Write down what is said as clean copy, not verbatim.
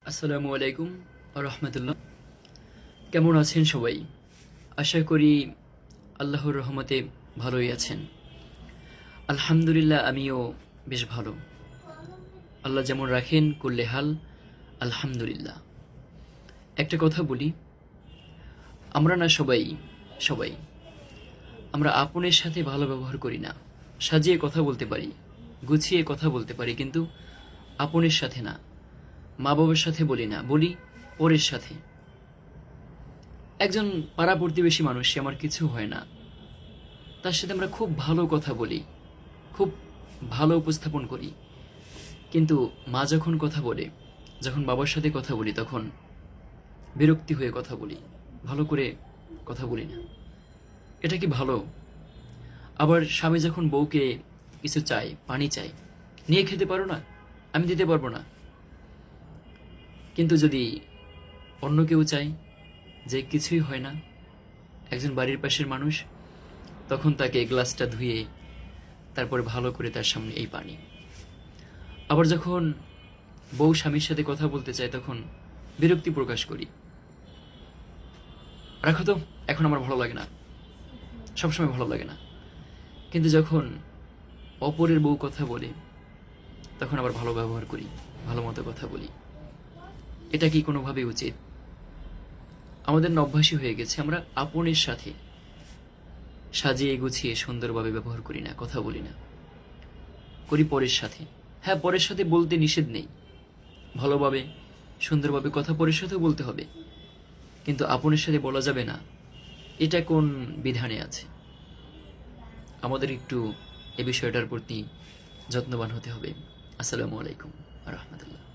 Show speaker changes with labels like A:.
A: আসসালামু আলাইকুম রহমতুল্লাহ। কেমন আছেন সবাই? আশা করি আল্লাহর রহমতে ভালোই আছেন। আলহামদুলিল্লাহ, আমিও বেশ ভালো। আল্লাহ যেমন রাখেন করলে হাল, আলহামদুলিল্লাহ। একটা কথা বলি, আমরা না সবাই সবাই আমরা আপনের সাথে ভালো ব্যবহার করি না। সাজিয়ে কথা বলতে পারি, গুছিয়ে কথা বলতে পারি, কিন্তু আপনের সাথে না। মা বাবার সাথে বলি না, বলি পরের সাথে। একজন পাড়া প্রতিবেশী মানুষ, সে আমার কিছু হয় না, তার সাথে আমরা খুব ভালো কথা বলি, খুব ভালো উপস্থাপন করি। কিন্তু মা যখন কথা বলে, যখন বাবার সাথে কথা বলি, তখন বিরক্তি হয়ে কথা বলি, ভালো করে কথা বলি না। এটা কি ভালো? আবার স্বামী যখন বউকে কিছু চায়, পানি চায়, নিয়ে খেতে পারো না, আমি দিতে পারবো না। কিন্তু যদি অন্য কেউ চায়, যে কিছুই হয় না, একজন বাড়ির পাশের মানুষ, তখন তাকে গ্লাসটা ধুয়ে তারপরে ভালো করে তার সামনে এই পানি। আবার যখন বউ স্বামীর সাথে কথা বলতে চায়, তখন বিরক্তি প্রকাশ করি, রাখো তো, এখন আমার ভালো লাগে না, সবসময় ভালো লাগে না। কিন্তু যখন অপরের বউ কথা বলে, তখন আবার ভালো ব্যবহার করি, ভালো মতো কথা বলি। এটা কি কোনোভাবে উচিত? আমাদের না অভ্যাসই হয়ে গেছে, আমরা আপনের সাথে সাজিয়ে গুছিয়ে সুন্দরভাবে ব্যবহার করি না, কথা বলি না, করি পরের সাথে। হ্যাঁ, পরের সাথে বলতে নিষেধ নেই, ভালোভাবে সুন্দরভাবে কথা পরের সাথেও বলতে হবে, কিন্তু আপনের সাথে বলা যাবে না। এটা কোন বিধানে আছে? আমাদের একটু এ বিষয়টার প্রতি যত্নবান হতে হবে। আসসালামু আলাইকুম রহমতুল্লাহ।